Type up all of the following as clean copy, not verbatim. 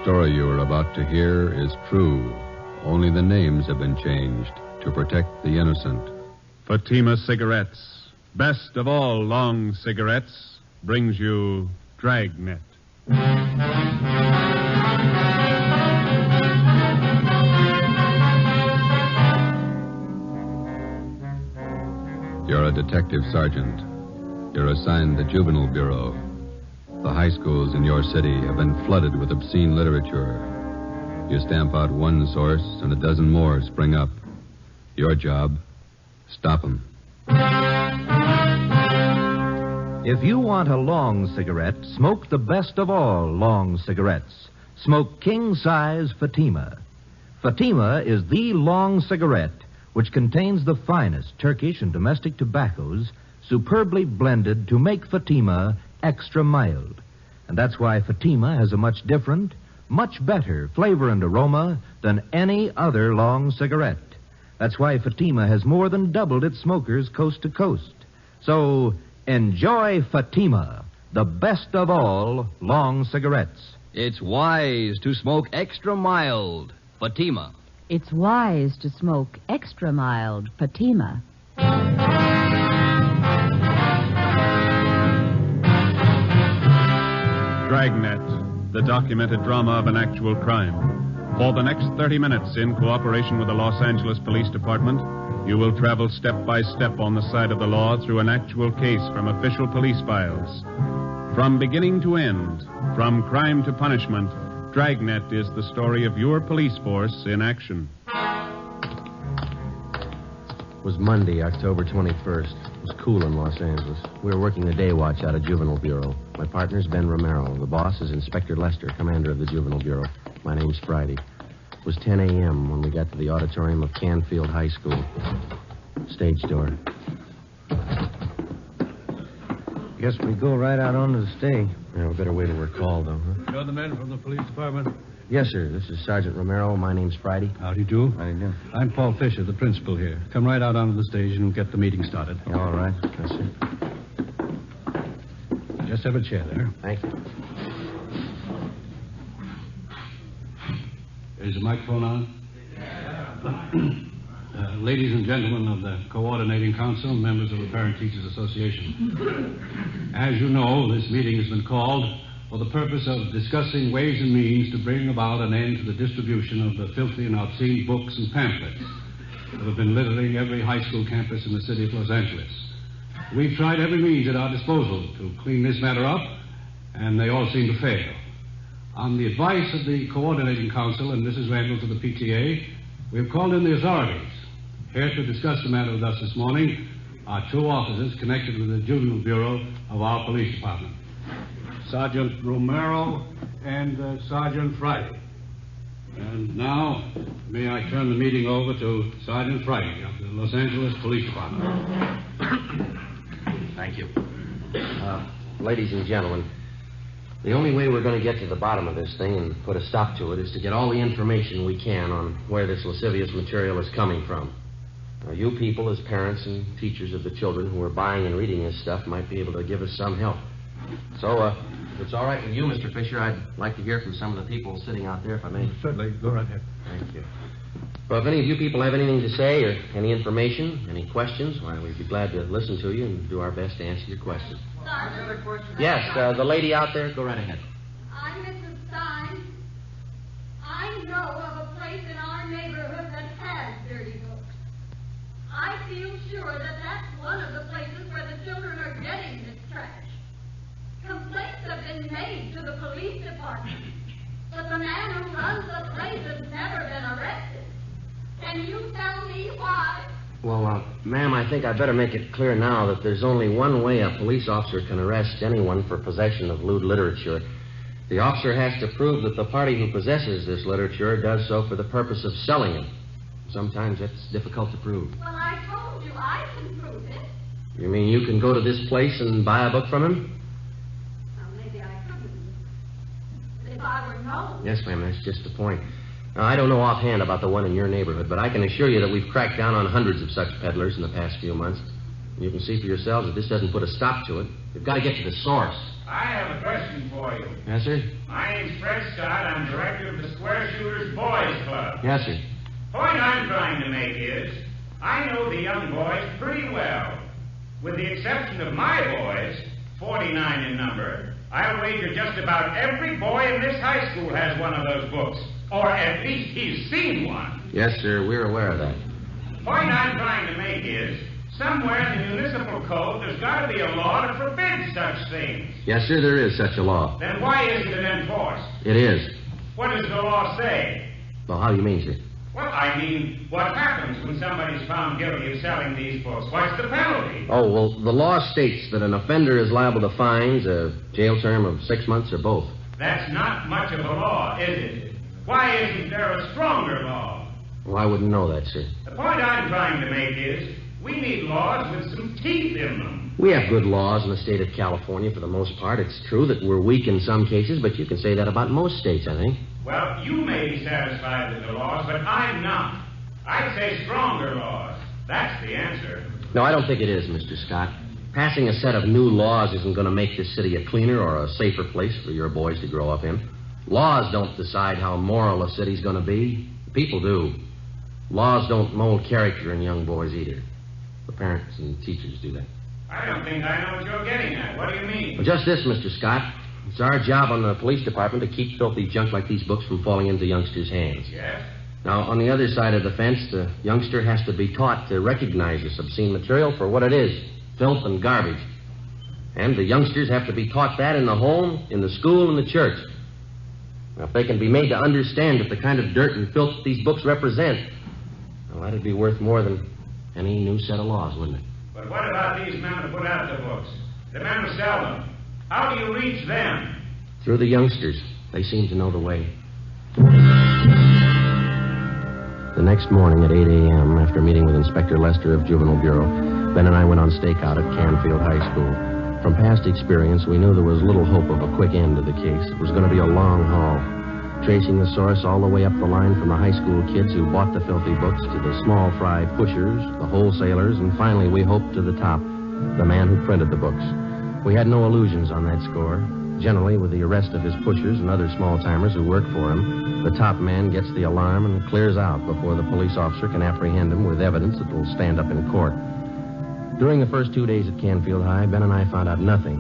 story you are about to hear is true. Only the names have been changed to protect the innocent. Fatima Cigarettes, best of all long cigarettes, brings you Dragnet. You're a detective sergeant. You're assigned the Juvenile Bureau. The high schools in your city have been flooded with obscene literature. You stamp out one source, and a dozen more spring up. Your job, stop them. If you want a long cigarette, smoke the best of all long cigarettes. Smoke king-size Fatima. Fatima is the long cigarette which contains the finest Turkish and domestic tobaccos superbly blended to make Fatima extra mild. And that's why Fatima has a much different, much better flavor and aroma than any other long cigarette. That's why Fatima has more than doubled its smokers coast to coast. So enjoy Fatima, the best of all long cigarettes. It's wise to smoke extra mild Fatima. It's wise to smoke extra mild Fatima. Dragnet, the documented drama of an actual crime. For the next 30 minutes, in cooperation with the Los Angeles Police Department, you will travel step by step on the side of the law through an actual case from official police files. From beginning to end, from crime to punishment, Dragnet is the story of your police force in action. It was Monday, October 21st. It was cool in Los Angeles. We were working the day watch out of Juvenile Bureau. My partner's Ben Romero. The boss is Inspector Lester, commander of the Juvenile Bureau. My name's Friday. It was 10 a.m. when we got to the auditorium of Canfield High School. Stage door. Guess we go right out onto the stage. Yeah, we better wait till we're called, though, huh? You're the men from the police department? Yes, sir. This is Sergeant Romero. My name's Friday. How do you do? How do you do? I'm Paul Fisher, the principal here. Come right out onto the stage and we'll get the meeting started. Yeah, all right. Yes, sir. Just have a chair there. Thank you. Is the microphone on? Ladies and gentlemen of the Coordinating Council, members of the Parent Teachers Association. As you know, this meeting has been called for the purpose of discussing ways and means to bring about an end to the distribution of the filthy and obscene books and pamphlets that have been littering every high school campus in the city of Los Angeles. We've tried every means at our disposal to clean this matter up, and they all seem to fail. On the advice of the Coordinating Council and Mrs. Randall to the PTA, we've called in the authorities. Here to discuss the matter with us this morning are two officers connected with the Juvenile Bureau of our police department. Sergeant Romero and Sergeant Friday. And now, may I turn the meeting over to Sergeant Friday of the Los Angeles Police Department. Thank you. Ladies and gentlemen, the only way we're going to get to the bottom of this thing and put a stop to it is to get all the information we can on where this lascivious material is coming from. Now, you people, as parents and teachers of the children who are buying and reading this stuff, might be able to give us some help. So, if it's all right with you, Mr. Fisher, I'd like to hear from some of the people sitting out there, if I may. Certainly. Go right ahead. Thank you. Well, if any of you people have anything to say or any information, any questions, why, we'd be glad to listen to you and do our best to answer your questions. Sergeant? Yes, the lady out there, go right ahead. I'm Mrs. Stein. I know of a place in our neighborhood that has dirty books. I feel sure that that's one of the places where the children are getting this trash. Complaints have been made to the police department, but the man who runs the place has never been arrested. Can you tell me why? Well, ma'am, I think I'd better make it clear now that there's only one way a police officer can arrest anyone for possession of lewd literature. The officer has to prove that the party who possesses this literature does so for the purpose of selling it. Sometimes that's difficult to prove. Well, I told you I can prove it. You mean you can go to this place and buy a book from him? Well, maybe I couldn't. If I were known. Yes, ma'am, that's just the point. Now, I don't know offhand about the one in your neighborhood, but I can assure you that we've cracked down on hundreds of such peddlers in the past few months. You can see for yourselves that this doesn't put a stop to it. We've got to get to the source. I have a question for you. Yes, sir? My name's Fred Scott. I'm director of the Square Shooters Boys Club. Yes, sir. Point I'm trying to make is, I know the young boys pretty well. With the exception of my boys, 49 in number, I'll wager just about every boy in this high school has one of those books. Or at least he's seen one. Yes, sir. We're aware of that. Point I'm trying to make is, somewhere in the municipal code, there's got to be a law to forbid such things. Yes, sir, there is such a law. Then why isn't it enforced? It is. What does the law say? Well, how do you mean, sir? Well, I mean, what happens when somebody's found guilty of selling these books? What's the penalty? Oh, well, the law states that an offender is liable to fines, a jail term of 6 months, or both. That's not much of a law, is it? Why isn't there a stronger law? Well, I wouldn't know that, sir. The point I'm trying to make is, we need laws with some teeth in them. We have good laws in the state of California for the most part. It's true that we're weak in some cases, but you can say that about most states, I think. Well, you may be satisfied with the laws, but I'm not. I'd say stronger laws. That's the answer. No, I don't think it is, Mr. Scott. Passing a set of new laws isn't going to make this city a cleaner or a safer place for your boys to grow up in. Laws don't decide how moral a city's going to be. People do. Laws don't mold character in young boys either. The parents and teachers do that. I don't think I know what you're getting at. What do you mean? Well, just this, Mr. Scott. It's our job on the police department to keep filthy junk like these books from falling into youngsters' hands. Yes? Now, on the other side of the fence, the youngster has to be taught to recognize this obscene material for what it is, filth and garbage. And the youngsters have to be taught that in the home, in the school, and the church. Now, if they can be made to understand that the kind of dirt and filth these books represent, well, that'd be worth more than any new set of laws, wouldn't it? But what about these men who put out the books? The men who sell them? How do you reach them? Through the youngsters. They seem to know the way. The next morning at 8 a.m., after meeting with Inspector Lester of Juvenile Bureau, Ben and I went on stakeout at Canfield High School. From past experience, we knew there was little hope of a quick end to the case. It was going to be a long haul, tracing the source all the way up the line from the high school kids who bought the filthy books to the small fry pushers, the wholesalers, and finally, we hoped, to the top, the man who printed the books. We had no illusions on that score. Generally, with the arrest of his pushers and other small-timers who work for him, the top man gets the alarm and clears out before the police officer can apprehend him with evidence that will stand up in court. During the first 2 days at Canfield High, Ben and I found out nothing.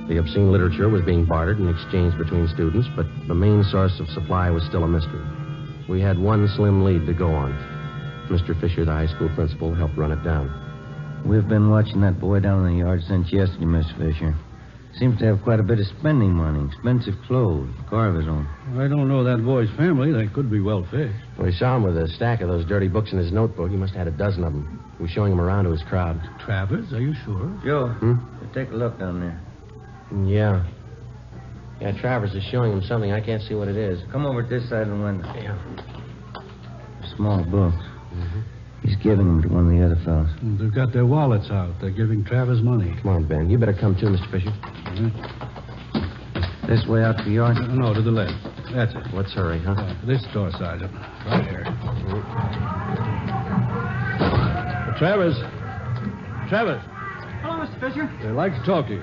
The obscene literature was being bartered and exchanged between students, but the main source of supply was still a mystery. We had one slim lead to go on. Mr. Fisher, the high school principal, helped run it down. We've been watching that boy down in the yard since yesterday, Miss Fisher. Seems to have quite a bit of spending money, expensive clothes, car of his own. I don't know that boy's family. They could be well fixed. We saw him with a stack of those dirty books in his notebook. He must have had a dozen of them. He was showing them around to his crowd. Travers, are you sure? Joe, take a look down there. Yeah. Yeah, Travers is showing him something. I can't see what it is. Come over to this side of the window. Yeah. Small books. Mm-hmm. He's giving them to one of the other fellows. They've got their wallets out. They're giving Travers money. Come on, Ben. You better come too, Mr. Fisher. This way out to the yard? No, to the left. That's it. Let's hurry, huh? This door, Sergeant. Right here. Travers. Travers. Hello, Mr. Fisher. I'd like to talk to you.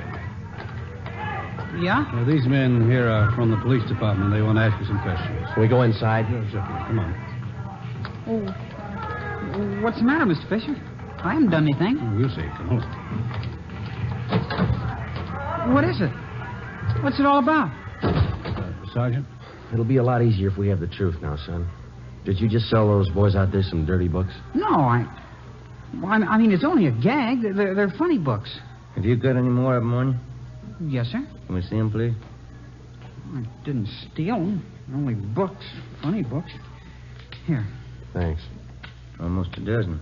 Yeah? These men here are from the police department. They want to ask you some questions. Can we go inside? Yes, okay. Come on. Oh, what's the matter, Mr. Fisher? I haven't done anything. Oh, you see. Come on. What is it? What's it all about? Sergeant? It'll be a lot easier if we have the truth now, son. Did you just sell those boys out there some dirty books? No, I mean, it's only a gag. They're funny books. Have you got any more of them on you? Yes, sir. Can we see them, please? I didn't steal them. Only books. Funny books. Here. Thanks. Almost a dozen.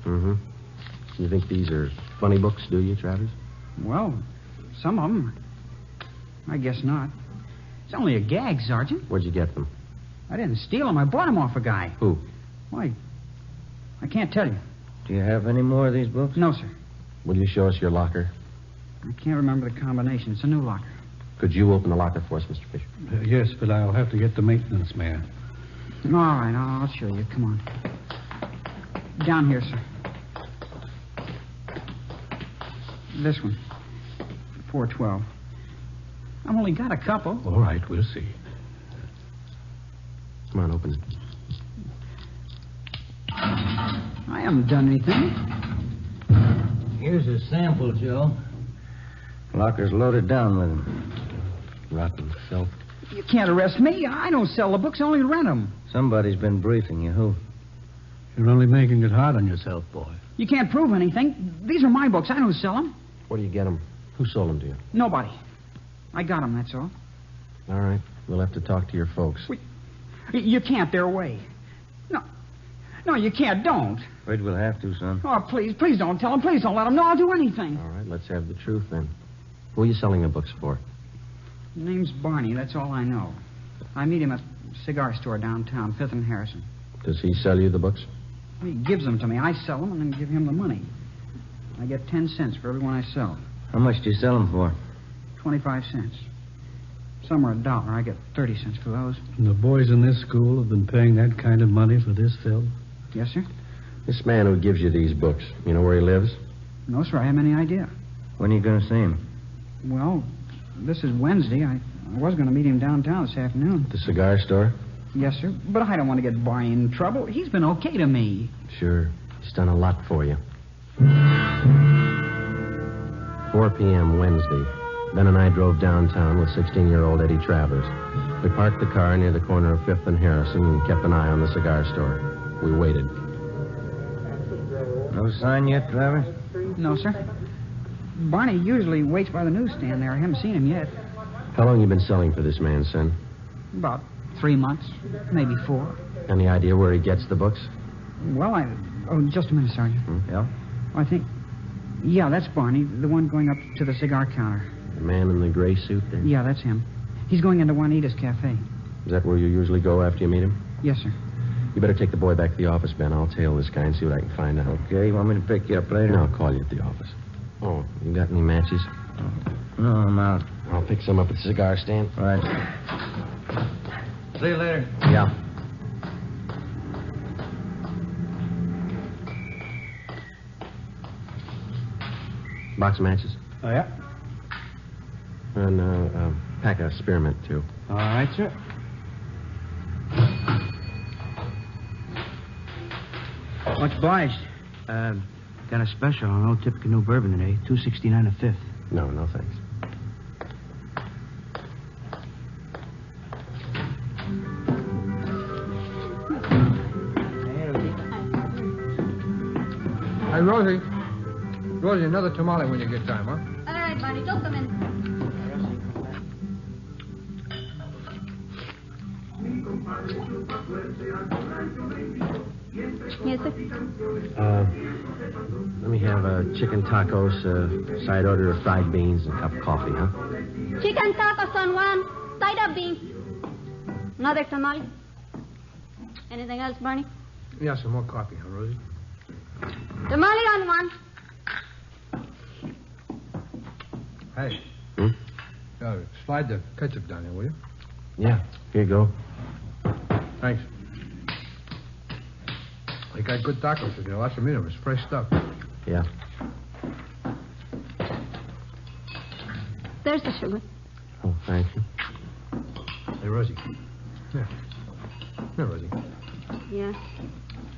Mm-hmm. You think these are funny books, do you, Travers? Well, some of them. I guess not. It's only a gag, Sergeant. Where'd you get them? I didn't steal them. I bought them off a guy. Who? Why, I can't tell you. Do you have any more of these books? No, sir. Will you show us your locker? I can't remember the combination. It's a new locker. Could you open the locker for us, Mr. Fisher? Yes, but I'll have to get the maintenance man. All right, I'll show you. Come on. Down here, sir. This one. 412. I've only got a couple. All right, we'll see. Come on, open it. I haven't done anything. Here's a sample, Joe. Locker's loaded down with them. Rotten filth. You can't arrest me. I don't sell the books, I only rent them. Somebody's been briefing you. Who? You're only making it hard on yourself, boy. You can't prove anything. These are my books. I don't sell them. Where do you get them? Who sold them to you? Nobody. I got them, that's all. All right. We'll have to talk to your folks. You can't. They're away. No, you can't. Don't. Afraid we'll have to, son. Oh, please don't tell them. Please don't let them know I'll do anything. All right, let's have the truth then. Who are you selling the books for? His name's Barney. That's all I know. I meet him at a cigar store downtown, 5th and Harrison. Does he sell you the books? He gives them to me. I sell them and then give him the money. I get 10 cents for every one I sell. How much do you sell them for? 25 cents. Some are $1. I get 30 cents for those. And the boys in this school have been paying that kind of money for this film? Yes, sir. This man who gives you these books, you know where he lives? No, sir. I haven't any idea. When are you going to see him? Well, this is Wednesday. I was going to meet him downtown this afternoon. The cigar store? Yes, sir. But I don't want to get Barney in trouble. He's been okay to me. Sure. He's done a lot for you. 4 p.m. Wednesday. Ben and I drove downtown with 16-year-old Eddie Travers. We parked the car near the corner of 5th and Harrison and kept an eye on the cigar store. We waited. No sign yet, Travers? No, sir. Barney usually waits by the newsstand there. I haven't seen him yet. How long you been selling for this man, son? About 3 months, maybe 4. Any idea where he gets the books? Well, Oh, just a minute, Sergeant. Yeah? I think... Yeah, that's Barney, the one going up to the cigar counter. The man in the gray suit there? Yeah, that's him. He's going into Juanita's cafe. Is that where you usually go after you meet him? Yes, sir. You better take the boy back to the office, Ben. I'll tail this guy and see what I can find out. Okay, you want me to pick you up later? No, I'll call you at the office. Oh, you got any matches? No, I'm out. I'll pick some up at the cigar stand. Right. See you later. Yeah. Box of matches? Oh, yeah? And pack of spearmint, too. All right, sir. Much obliged. Got a special on Old Tippecanoe bourbon today, $2.69 a fifth. No, thanks. Hey, Rosie. Rosie, another tamale when you get time, huh? All right, Barney, just a minute. Yes, sir. Let me have chicken tacos, side order of fried beans, and a cup of coffee, huh? Chicken tacos on one, side of beans. Another tamale. Anything else, Barney? Yeah, some more coffee, huh, Rosie? Tamale on one. Hey. Slide the ketchup down here, will you? Yeah, here you go. Thanks. They got good tacos in there. Lots of meat. It's fresh stuff. Yeah. There's the sugar. Oh, thank you. Hey, Rosie. Yeah. Yeah, Rosie. Yeah.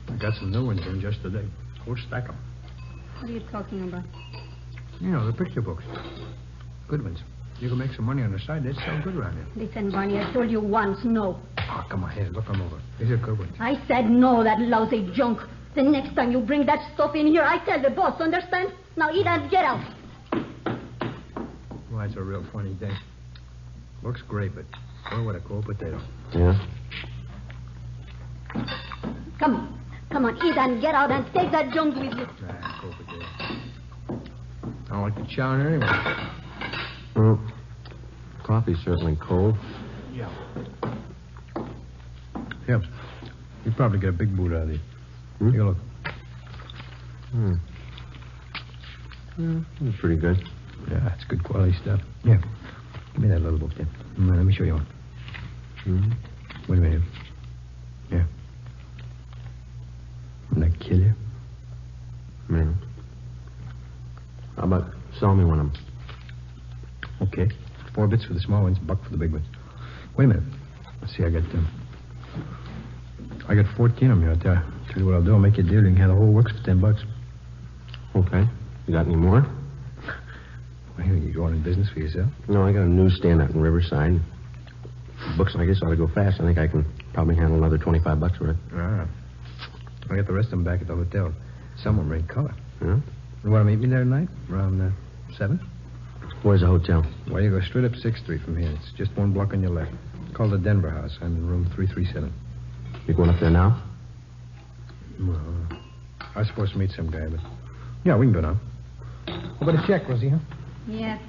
I got some new ones in just today. Whole stack them. What are you talking about? You know, the picture books. Good ones. You can make some money on the side. They'd sell good around here. Listen, Barney, I told you once, no. Oh, come on, here. Look them over. These are good ones. I said no, that lousy junk. The next time you bring that stuff in here, I tell the boss, understand? Now eat and get out. Well, that's a real funny day. Looks great, but boy, what a cold potato. Yeah? Come on, eat and get out and take that junk with you. Ah, cold potato. I don't like the chow in anyway. Well, coffee's certainly cold. Yeah. Yeah. You'd probably get a big boot out of these. Take a look. That's pretty good. Yeah, that's good quality stuff. Yeah. Give me that little book there. Let me show you one. Wait a minute. Yeah. Wouldn't that kill you? Yeah. How about Sell me one of them. Okay. 4 bits for the small ones, $1 for the big ones. Wait a minute. Let's see, I got 14 of them here. I'll tell you what I'll do. I'll make you a deal. You can have the whole works for $10. Okay. You got any more? Well, you going in business for yourself? No, I got a newsstand out in Riverside. Books like this ought to go fast. I think I can probably handle another $25 worth. Ah. I got the rest of them back at the hotel. Some of them are in color. Yeah? You want to meet me there tonight? Around 7? Where's the hotel? Well, you go straight up 6th Street from here. It's just 1 block on your left. It's called the Denver House. I'm in room 337. You going up there now? Well, I was supposed to meet some guy, but... Yeah, we can go now. How about a check, Rosie, huh? Yes.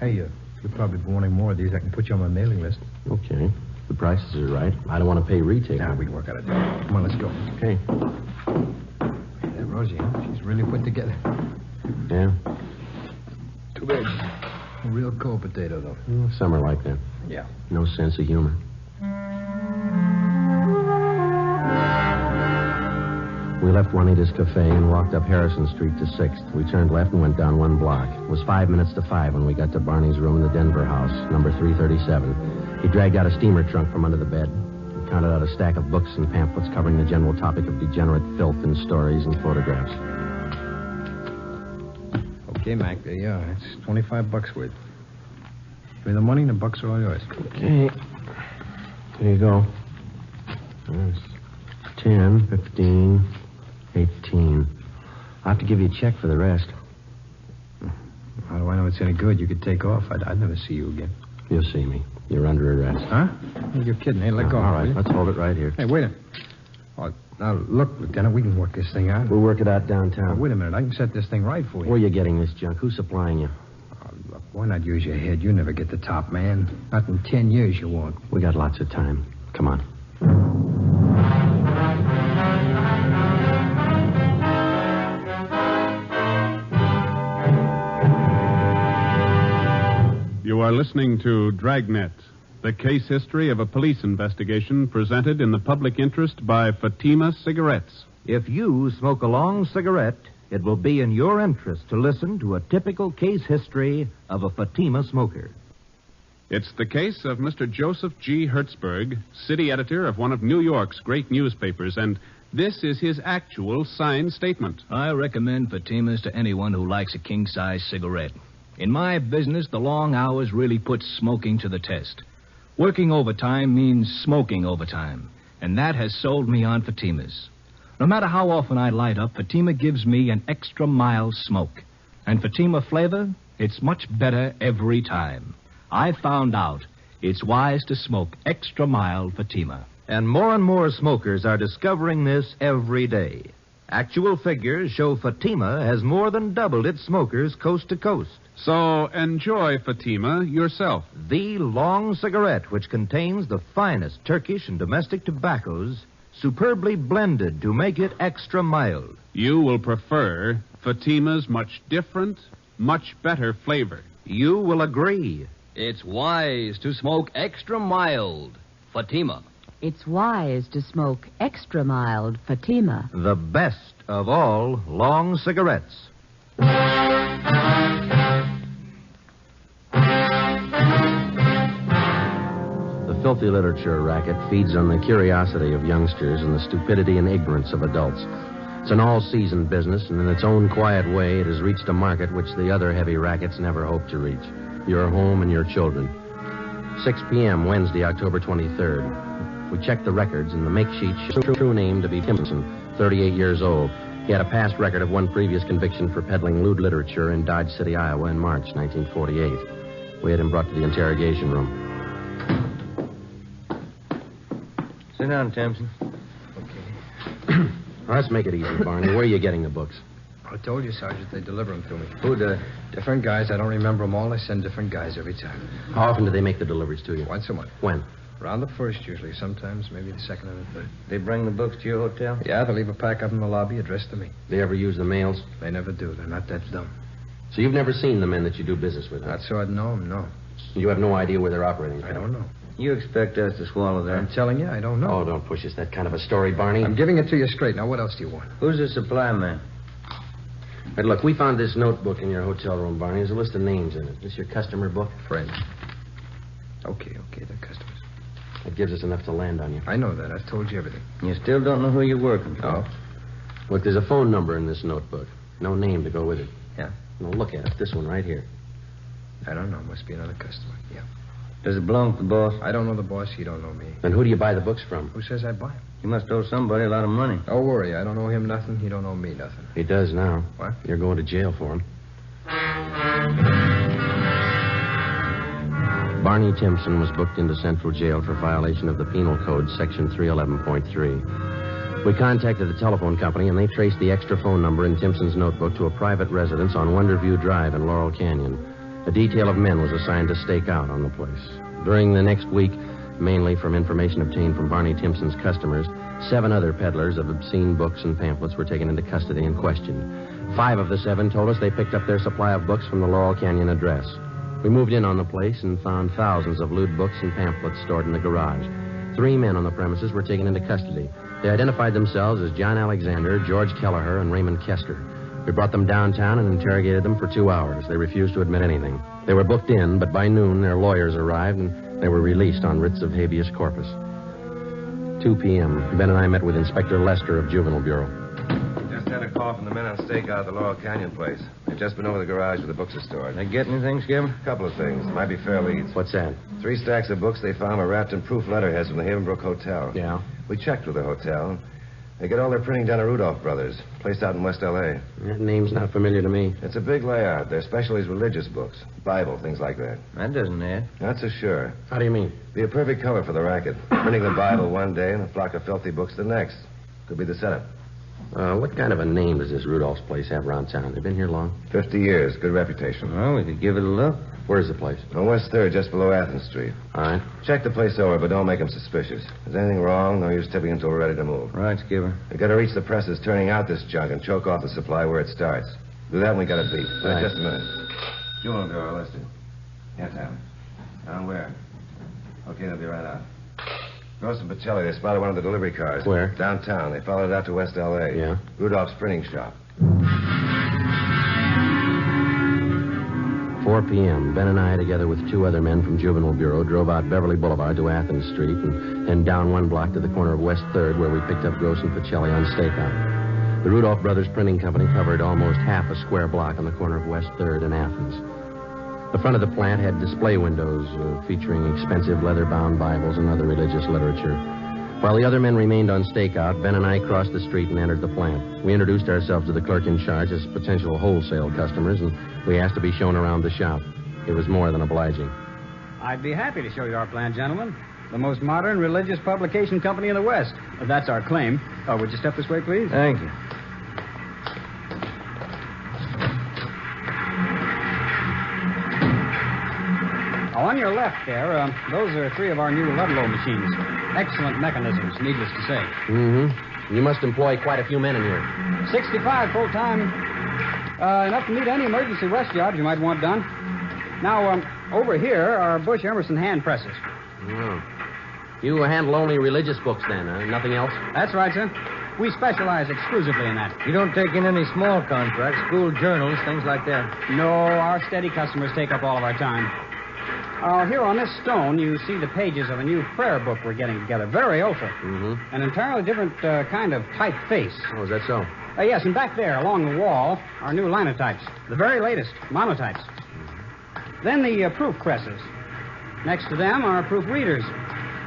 Hey, you'll probably be wanting more of these. I can put you on my mailing list. Okay. The prices are right. I don't want to pay retail. Nah, we can work out a deal. Come on, let's go. Okay. That Rosie, huh? She's really put together. Yeah. Too bad. A real cold potato, though. Some are like that. Yeah. No sense of humor. We left Juanita's Cafe and walked up Harrison Street to 6th. We turned left and went down 1 block. It was 5 minutes to 5 when we got to Barney's room in the Denver house, number 337. He dragged out a steamer trunk from under the bed and counted out a stack of books and pamphlets covering the general topic of degenerate filth in stories and photographs. Okay, Mac, there you are. It's $25 worth. Give me the money and the bucks are all yours. Okay. There you go. There's 10, 15, 18. I'll have to give you a check for the rest. How do I know it's any good? You could take off. I'd never see you again. You'll see me. You're under arrest. Huh? You're kidding. Hey, let go. All right, let's hold it right here. Hey, wait a minute. Oh, now, look, Lieutenant, we can work this thing out. We'll work it out downtown. Now, wait a minute. I can set this thing right for you. Where are you getting this junk? Who's supplying you? Oh, look, why not use your head? You never get the top, man. Not in 10 years you won't. We got lots of time. Come on. You are listening to Dragnet, the case history of a police investigation presented in the public interest by Fatima Cigarettes. If you smoke a long cigarette, it will be in your interest to listen to a typical case history of a Fatima smoker. It's the case of Mr. Joseph G. Hertzberg, city editor of one of New York's great newspapers, and this is his actual signed statement. I recommend Fatimas to anyone who likes a king-size cigarette. In my business, the long hours really put smoking to the test. Working overtime means smoking overtime, and that has sold me on Fatimas. No matter how often I light up, Fatima gives me an extra mild smoke. And Fatima flavor, it's much better every time. I found out it's wise to smoke extra mild Fatima. And more smokers are discovering this every day. Actual figures show Fatima has more than doubled its smokers coast to coast. So enjoy Fatima yourself. The long cigarette, which contains the finest Turkish and domestic tobaccos, superbly blended to make it extra mild. You will prefer Fatima's much different, much better flavor. You will agree. It's wise to smoke extra mild Fatima. It's wise to smoke extra mild Fatima. The best of all long cigarettes. The filthy literature racket feeds on the curiosity of youngsters and the stupidity and ignorance of adults. It's an all-season business, and in its own quiet way, it has reached a market which the other heavy rackets never hoped to reach. Your home and your children. 6 p.m., Wednesday, October 23rd. We checked the records, and the make sheet showed true name to be Timpson, 38 years old. He had a past record of one previous conviction for peddling lewd literature in Dodge City, Iowa in March 1948. We had him brought to the interrogation room. Sit down, Timpson. Okay. Let's make it easy, Barney. Where are you getting the books? I told you, Sergeant, they deliver them to me. Who does? Different guys. I don't remember them all. I send different guys every time. How often do they make the deliveries to you? Once a month. When? Around the first, usually. Sometimes maybe the second and the third. They bring the books to your hotel? Yeah, they leave a pack up in the lobby addressed to me. They ever use the mails? They never do. They're not that dumb. So you've never seen the men that you do business with? Huh? Not so I'd know them, no. You have no idea where they're operating? I don't know. You expect us to swallow that? I'm telling you, I don't know. Oh, don't push us that kind of a story, Barney. I'm giving it to you straight. Now, what else do you want? Who's the supply man? Hey, look, we found this notebook in your hotel room, Barney. There's a list of names in it. Is this your customer book? Friends. Okay, they're customers. That gives us enough to land on you. I know that. I've told you everything. You still don't know who you're working for. Oh. Look, there's a phone number in this notebook. No name to go with it. Yeah? Now, look at it. This one right here. I don't know. Must be another customer. Yeah. Does it belong to the boss? I don't know the boss. He don't know me. Then who do you buy the books from? Who says I buy him? You must owe somebody a lot of money. Don't worry. I don't owe him nothing. He don't owe me nothing. He does now. What? You're going to jail for him. Barney Timpson was booked into Central Jail for violation of the Penal Code, Section 311.3. We contacted the telephone company, and they traced the extra phone number in Timpson's notebook to a private residence on Wonderview Drive in Laurel Canyon. A detail of men was assigned to stake out on the place. During the next week, mainly from information obtained from Barney Timpson's customers, 7 other peddlers of obscene books and pamphlets were taken into custody and questioned. 5 of the 7 told us they picked up their supply of books from the Laurel Canyon address. We moved in on the place and found thousands of lewd books and pamphlets stored in the garage. 3 men on the premises were taken into custody. They identified themselves as John Alexander, George Kelleher, and Raymond Kester. We brought them downtown and interrogated them for 2 hours. They refused to admit anything. They were booked in, but by noon their lawyers arrived and they were released on writs of habeas corpus. 2 p.m. Ben and I met with Inspector Lester of Juvenile Bureau. Just had a call from the men on stakeout at the Laurel Canyon place. They've just been over the garage where the books are stored. They get anything, Skipper? A couple of things. Might be fair leads. What's that? 3 stacks of books they found were wrapped in proof letterheads from the Havenbrook Hotel. Yeah? We checked with the hotel. They get all their printing done at Rudolph Brothers, place out in West L.A. That name's not familiar to me. It's a big layout. Their specialty's religious books, Bible, things like that. That doesn't add. Not so sure. How do you mean? Be a perfect cover for the racket. Printing the Bible one day and a flock of filthy books the next. Could be the setup. What kind of a name does this Rudolph's place have around town? They've been here long? 50 years. Good reputation. Well, we could give it a look. Where's the place? On West 3rd, just below Athens Street. All right. Check the place over, but don't make them suspicious. If there's anything wrong, no use tipping until we're ready to move. Right, Skipper. We got to reach the presses turning out this junk and choke off the supply where it starts. Do that, and we got it beat. Right. Just a minute. Juvenile Bureau, Lester. Yes, Adam. Down where? Okay, they'll be right out. Gross and Pacelli, they spotted one of the delivery cars. Where? Downtown. They followed it out to West L.A. Yeah? Rudolph's printing shop. 4 p.m. Ben and I, together with 2 other men from Juvenile Bureau, drove out Beverly Boulevard to Athens Street and then down 1 block to the corner of West 3rd, where we picked up Gross and Pacelli on stakeout. The Rudolph Brothers Printing Company covered almost half a square block on the corner of West 3rd and Athens. The front of the plant had display windows featuring expensive leather-bound Bibles and other religious literature. While the other men remained on stakeout, Ben and I crossed the street and entered the plant. We introduced ourselves to the clerk in charge as potential wholesale customers, and we asked to be shown around the shop. It was more than obliging. I'd be happy to show you our plant, gentlemen. The most modern religious publication company in the West. That's our claim. Would you step this way, please? Thank you. On your left there, those are 3 of our new Ludlow machines. Excellent mechanisms, needless to say. Mm-hmm. You must employ quite a few men in here. 65 full-time. Enough to meet any emergency rush jobs you might want done. Now, over here are Bush Emerson hand presses. Oh. You handle only religious books then, huh? Nothing else? That's right, sir. We specialize exclusively in that. You don't take in any small contracts, school journals, things like that? No, our steady customers take up all of our time. Here on this stone, you see the pages of a new prayer book we're getting together. Very ultra. Mm-hmm. An entirely different kind of typeface. Oh, is that so? Yes, and back there, along the wall, are new linotypes. The very latest, monotypes. Mm-hmm. Then the proof presses. Next to them are proof readers.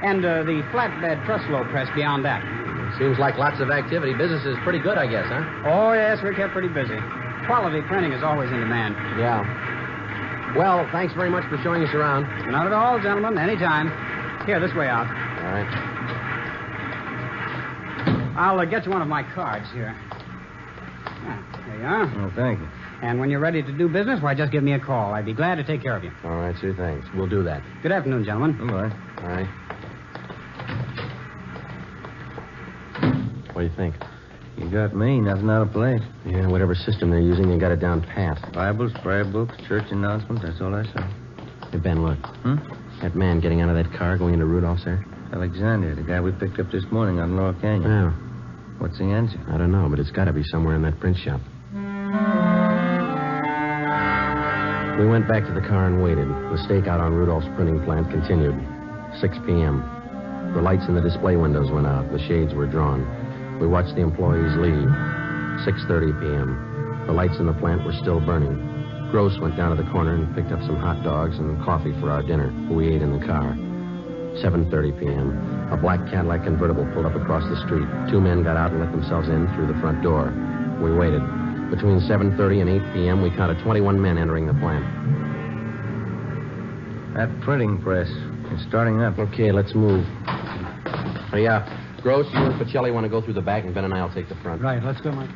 And the flatbed truslow press beyond that. Seems like lots of activity. Business is pretty good, I guess, huh? Oh, yes, we're kept pretty busy. Quality printing is always in demand. Yeah. Well, thanks very much for showing us around. Not at all, gentlemen. Anytime. Here, this way out. All right. I'll get you one of my cards here. There you are. Oh, thank you. And when you're ready to do business, why, just give me a call. I'd be glad to take care of you. All right, sir, thanks. We'll do that. Good afternoon, gentlemen. Goodbye. All right. What do you think? You got me. Nothing out of place. Yeah, whatever system they're using, they got it down pat. Bibles, prayer books, church announcements. That's all I saw. Hey, Ben, look. That man getting out of that car going into Rudolph's there? Alexander, the guy we picked up this morning on Laurel Canyon. Yeah. What's the answer? I don't know, but it's got to be somewhere in that print shop. We went back to the car and waited. The stakeout on Rudolph's printing plant continued. 6 p.m. The lights in the display windows went out. The shades were drawn. We watched the employees leave. 6:30 p.m. The lights in the plant were still burning. Gross went down to the corner and picked up some hot dogs and coffee for our dinner. We ate in the car. 7:30 p.m. A black Cadillac convertible pulled up across the street. 2 men got out and let themselves in through the front door. We waited. Between 7:30 and 8 p.m., we counted 21 men entering the plant. That printing press is starting up. Okay, let's move. Hey, Gross, you and Pacelli want to go through the back, and Ben and I will take the front. Right, let's go, Mike.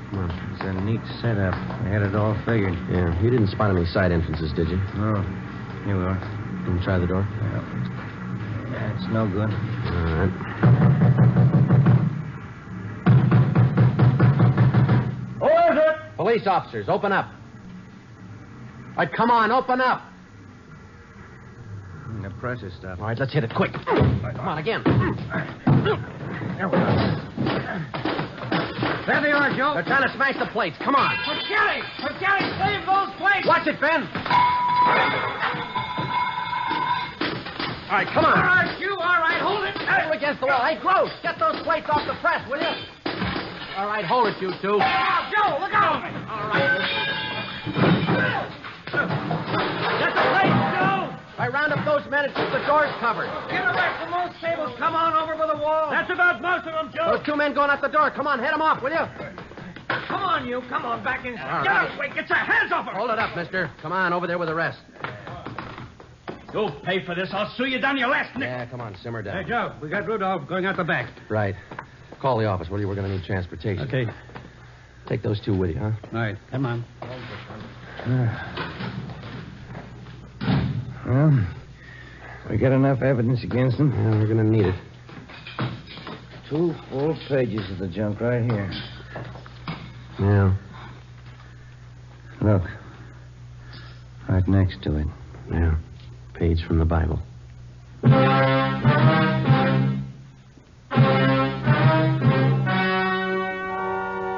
Come on. It's a neat setup. I had it all figured. Yeah, you didn't spot any side entrances, did you? No. Here we are. Can you try the door? Yeah, it's no good. All right. Who is it? Police officers, open up. All right, come on, open up. The press is stopped. All right, let's hit it quick. Come on, again. There we go. There they are, Joe. They're trying to smash the plates. Come on. Pacelli, save those plates. Watch it, Ben. All right, come on. All right, you. All right, hold it. Hold against the wall. Hey, Gross, get those plates off the press, will you? All right, hold it, you two. Joe, look out. All right. Get the plates, Joe. I round up those men and keep the doors covered. Get away from those tables. Come on over by the wall. That's about most of them, Joe. Those 2 men going out the door. Come on, head them off, will you? Come on, you. Come on, back in. All Get right. up, wait. Get your hands off her. Hold it up, mister. Come on, over there with the rest. You'll pay for this. I'll sue you down your last nick. Yeah, come on, simmer down. Hey, Joe, we got Rudolph going out the back. Right. Call the office, will you? We're going to need transportation. Okay. Take those 2 with you, huh? All right, come on. Well, we got enough evidence against them. Yeah, we're going to need it. 2 full pages of the junk right here. Yeah. Look. Right next to it. Yeah. Page from the Bible.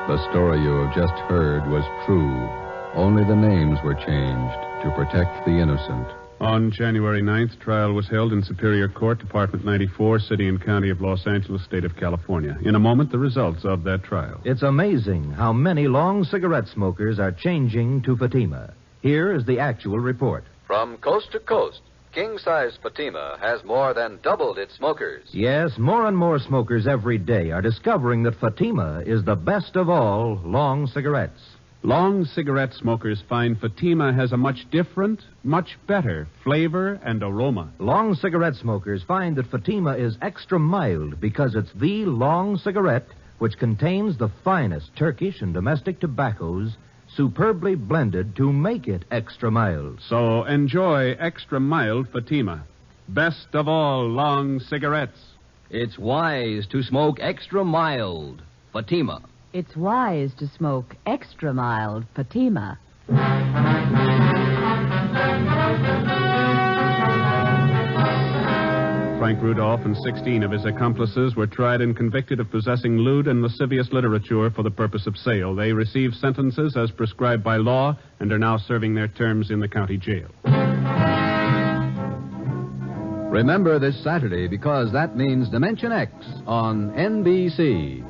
The story you have just heard was true. Only the names were changed to protect the innocent. On January 9th, trial was held in Superior Court, Department 94, City and County of Los Angeles, State of California. In a moment, the results of that trial. It's amazing how many long cigarette smokers are changing to Fatima. Here is the actual report. From coast to coast, king-size Fatima has more than doubled its smokers. Yes, more and more smokers every day are discovering that Fatima is the best of all long cigarettes. Long cigarette smokers find Fatima has a much different, much better flavor and aroma. Long cigarette smokers find that Fatima is extra mild because it's the long cigarette which contains the finest Turkish and domestic tobaccos superbly blended to make it extra mild. So enjoy extra mild Fatima. Best of all long cigarettes. It's wise to smoke extra mild Fatima. It's wise to smoke extra mild Fatima. Frank Rudolph and 16 of his accomplices were tried and convicted of possessing lewd and lascivious literature for the purpose of sale. They received sentences as prescribed by law and are now serving their terms in the county jail. Remember this Saturday, because that means Dimension X on NBC.